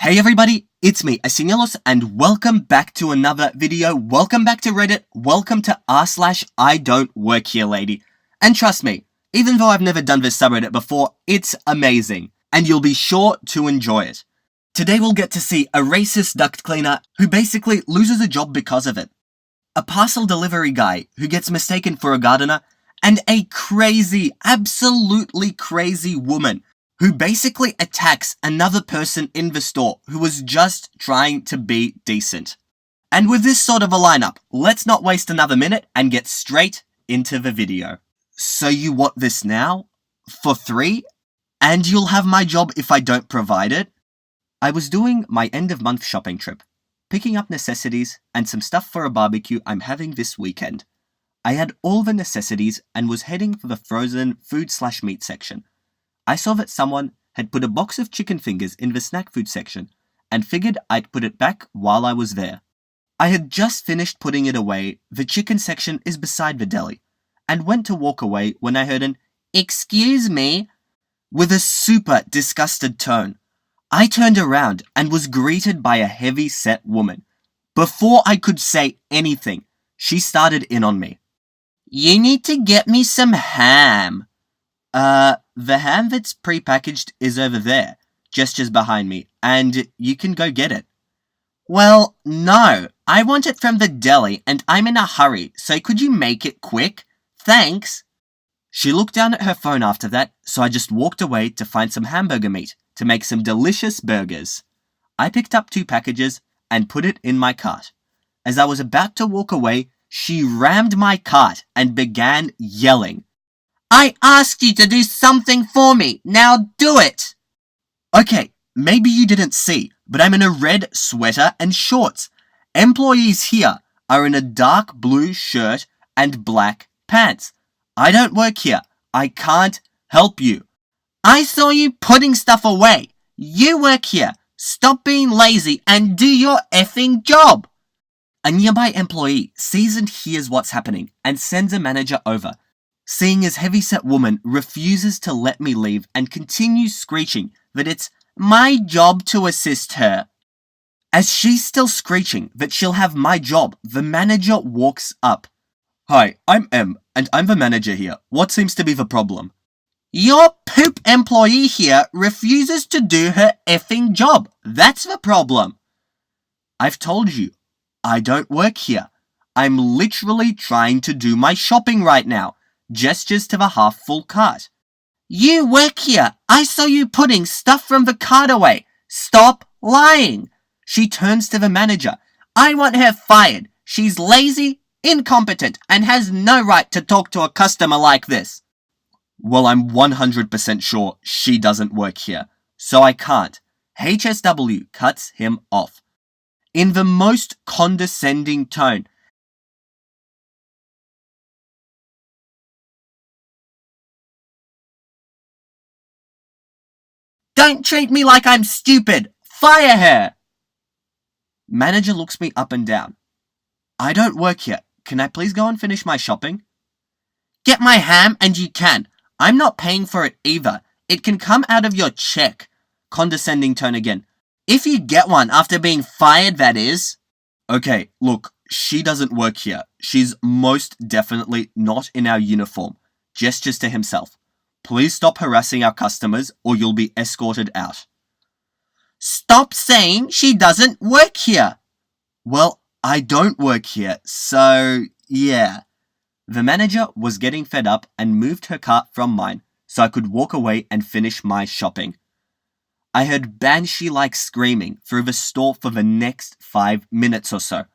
Hey everybody, it's me, Asinellus, and welcome back to another video. Welcome back to Reddit. Welcome to r/IDontWorkHereLady. And trust me, even though I've never done this subreddit before, it's amazing, and you'll be sure to enjoy it. Today we'll get to see a racist duct cleaner who basically loses a job because of it, a parcel delivery guy who gets mistaken for a gardener, and a crazy, absolutely crazy woman who basically attacks another person in the store who was just trying to be decent. And with this sort of a lineup, let's not waste another minute and get straight into the video. So you want this now? For free? And you'll have my job if I don't provide it? I was doing my end of month shopping trip, picking up necessities and some stuff for a barbecue I'm having this weekend. I had all the necessities and was heading for the frozen food/meat section. I saw that someone had put a box of chicken fingers in the snack food section and figured I'd put it back while I was there. I had just finished putting it away, the chicken section is beside the deli, and went to walk away when I heard an "Excuse me?" with a super disgusted tone. I turned around and was greeted by a heavy-set woman. Before I could say anything, she started in on me. "You need to get me some ham." The ham that's pre-packaged is over there, gestures behind me, and you can go get it. "Well, no, I want it from the deli and I'm in a hurry, so could you make it quick? Thanks." She looked down at her phone after that, so I just walked away to find some hamburger meat to make some delicious burgers. I picked up 2 packages and put it in my cart. As I was about to walk away, she rammed my cart and began yelling, "I asked you to do something for me, now do it!" Okay, maybe you didn't see, but I'm in a red sweater and shorts. Employees here are in a dark blue shirt and black pants. I don't work here. I can't help you. "I saw you putting stuff away. You work here. Stop being lazy and do your effing job." A nearby employee sees and hears what's happening and sends a manager over. Seeing as heavyset woman refuses to let me leave and continues screeching that it's my job to assist her. As she's still screeching that she'll have my job, the manager walks up. "Hi, I'm M, and I'm the manager here. What seems to be the problem?" "Your poop employee here refuses to do her effing job. That's the problem." "I've told you, I don't work here. I'm literally trying to do my shopping right now." Gestures to the half-full cart. "You work here. I saw you putting stuff from the cart away. Stop lying." She turns to the manager. "I want her fired. She's lazy, incompetent, and has no right to talk to a customer like this." Well, I'm 100% sure she doesn't work here, so I can't. HSW cuts him off. In the most condescending tone. "Don't treat me like I'm stupid. Fire her." Manager looks me up and down. "I don't work here. Can I please go and finish my shopping?" "Get my ham and you can. I'm not paying for it either. It can come out of your check." Condescending tone again. "If you get one after being fired, that is." "Okay, look, she doesn't work here. She's most definitely not in our uniform." Gestures to himself. "Please stop harassing our customers or you'll be escorted out." "Stop saying she doesn't work here." "Well, I don't work here, so yeah." The manager was getting fed up and moved her cart from mine so I could walk away and finish my shopping. I heard banshee-like screaming through the store for the next 5 minutes or so.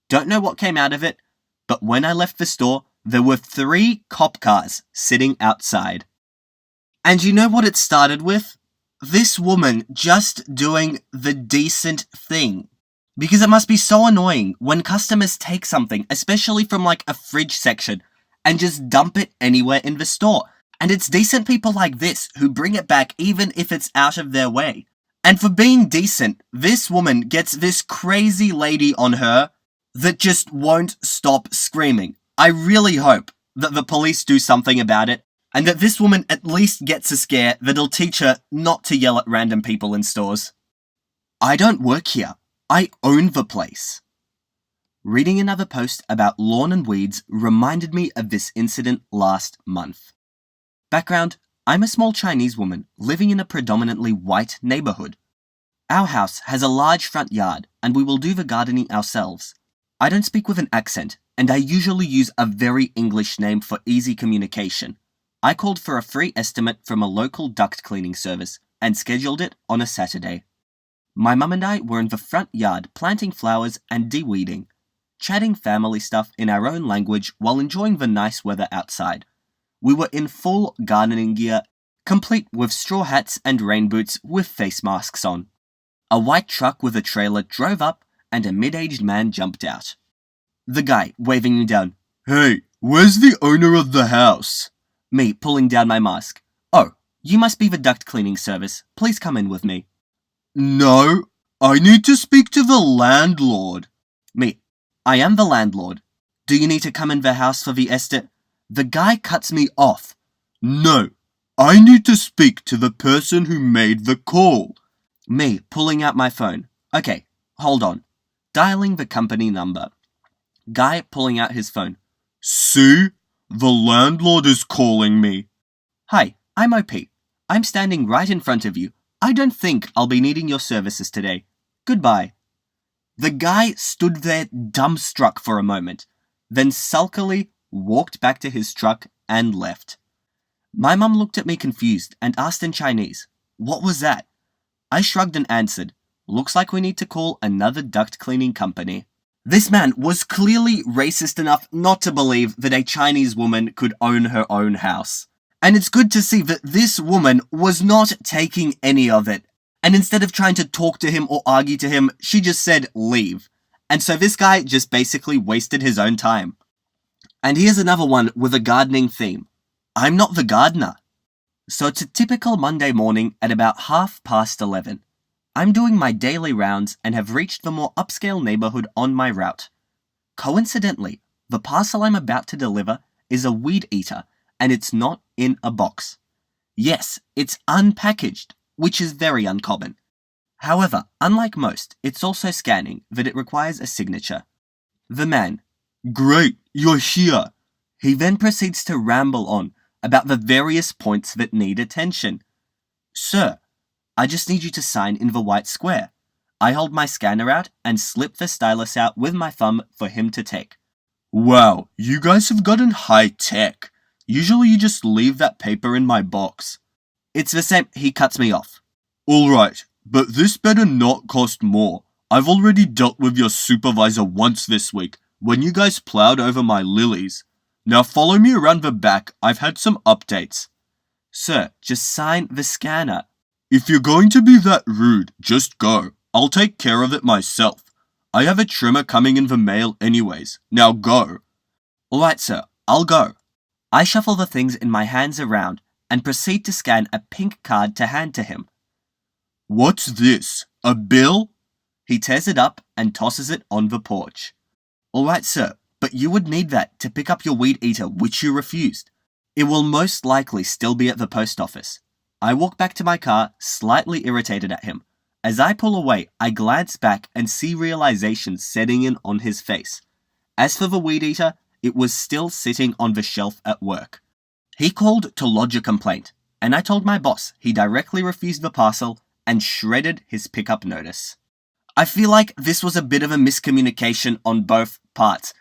Don't know what came out of it, but when I left the store, there were 3 cop cars sitting outside. And you know what it started with? This woman just doing the decent thing. Because it must be so annoying when customers take something, especially from like a fridge section, and just dump it anywhere in the store. And it's decent people like this who bring it back even if it's out of their way. And for being decent, this woman gets this crazy lady on her that just won't stop screaming. I really hope that the police do something about it, and that this woman at least gets a scare that'll teach her not to yell at random people in stores. I don't work here. I own the place. Reading another post about lawn and weeds reminded me of this incident last month. Background: I'm a small Chinese woman living in a predominantly white neighborhood. Our house has a large front yard and we will do the gardening ourselves. I don't speak with an accent and I usually use a very English name for easy communication. I called for a free estimate from a local duct cleaning service and scheduled it on a Saturday. My mum and I were in the front yard planting flowers and de-weeding, chatting family stuff in our own language while enjoying the nice weather outside. We were in full gardening gear, complete with straw hats and rain boots with face masks on. A white truck with a trailer drove up and a mid-aged man jumped out. The guy waving me down. "Hey, where's the owner of the house?" Me pulling down my mask. "Oh, you must be the duct cleaning service. Please come in with me." "No, I need to speak to the landlord." Me. "I am the landlord. Do you need to come in the house for the estate?" The guy cuts me off. "No, I need to speak to the person who made the call." Me pulling out my phone. "Okay, hold on." Dialing the company number. Guy pulling out his phone. "See? The landlord is calling me." "Hi, I'm OP. I'm standing right in front of you. I don't think I'll be needing your services today. Goodbye." The guy stood there dumbstruck for a moment, then sulkily walked back to his truck and left. My mum looked at me confused and asked in Chinese, "What was that?" I shrugged and answered, "Looks like we need to call another duct cleaning company." This man was clearly racist enough not to believe that a Chinese woman could own her own house. And it's good to see that this woman was not taking any of it. And instead of trying to talk to him or argue to him, she just said, "Leave." And so this guy just basically wasted his own time. And here's another one with a gardening theme. I'm not the gardener. So it's a typical Monday morning at about 11:30. I'm doing my daily rounds and have reached the more upscale neighborhood on my route. Coincidentally, the parcel I'm about to deliver is a weed eater, and it's not in a box. Yes, it's unpackaged, which is very uncommon. However, unlike most, it's also scanning that it requires a signature. The man, "Great, you're here." He then proceeds to ramble on about the various points that need attention. "Sir, I just need you to sign in the white square." I hold my scanner out and slip the stylus out with my thumb for him to take. "Wow, you guys have gotten high tech. Usually you just leave that paper in my box." "It's the same." He cuts me off. "Alright, but this better not cost more. I've already dealt with your supervisor once this week, when you guys plowed over my lilies. Now follow me around the back, I've had some updates." "Sir, just sign the scanner." "If you're going to be that rude, just go. I'll take care of it myself. I have a trimmer coming in the mail anyways. Now go." "Alright, sir, I'll go." I shuffle the things in my hands around and proceed to scan a pink card to hand to him. "What's this? A bill?" He tears it up and tosses it on the porch. "Alright, sir, but you would need that to pick up your weed eater, which you refused. It will most likely still be at the post office." I walk back to my car, slightly irritated at him. As I pull away, I glance back and see realization setting in on his face. As for the weed eater, it was still sitting on the shelf at work. He called to lodge a complaint, and I told my boss he directly refused the parcel and shredded his pickup notice. I feel like this was a bit of a miscommunication on both parts.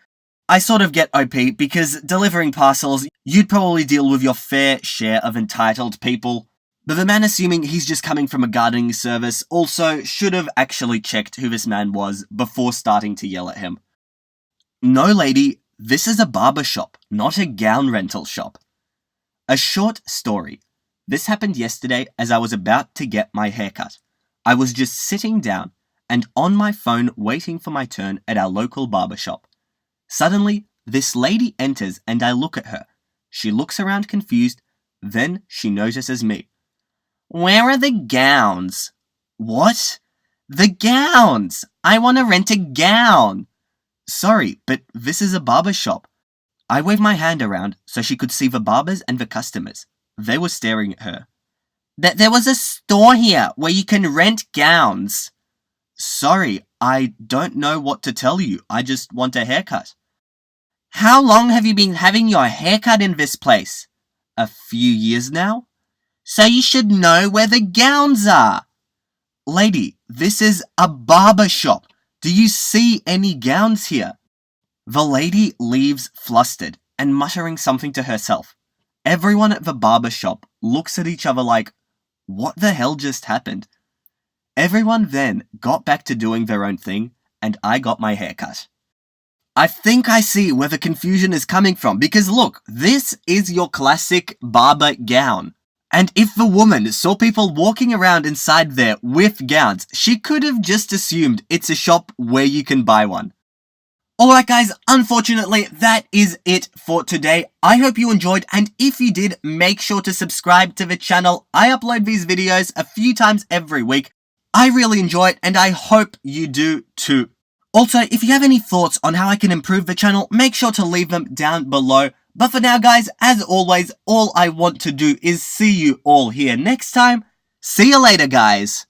I sort of get OP because delivering parcels, you'd probably deal with your fair share of entitled people. But the man, assuming he's just coming from a gardening service, also should have actually checked who this man was before starting to yell at him. "No, lady, this is a barber shop, not a gown rental shop." A short story. This happened yesterday as I was about to get my haircut. I was just sitting down and on my phone waiting for my turn at our local barber shop. Suddenly, this lady enters and I look at her. She looks around confused, then she notices me. "Where are the gowns?" "What?" "The gowns! I want to rent a gown." "Sorry, but this is a barber shop." I waved my hand around so she could see the barbers and the customers. They were staring at her. "That there was a store here where you can rent gowns." Sorry, I don't know what to tell you. I just want a haircut. How long have you been having your haircut in this place? A few years now. So you should know where the gowns are. Lady, this is a barber shop. Do you see any gowns here? The lady leaves flustered and muttering something to herself. Everyone at the barber shop looks at each other like, what the hell just happened? Everyone then got back to doing their own thing, and I got my haircut. I think I see where the confusion is coming from, because look, this is your classic barber gown. And if the woman saw people walking around inside there with gowns, she could have just assumed it's a shop where you can buy one. Alright guys, unfortunately that is it for today. I hope you enjoyed, and if you did, make sure to subscribe to the channel. I upload these videos a few times every week. I really enjoy it, and I hope you do too. Also, if you have any thoughts on how I can improve the channel, make sure to leave them down below. But for now guys, as always, all I want to do is see you all here next time. See you later guys.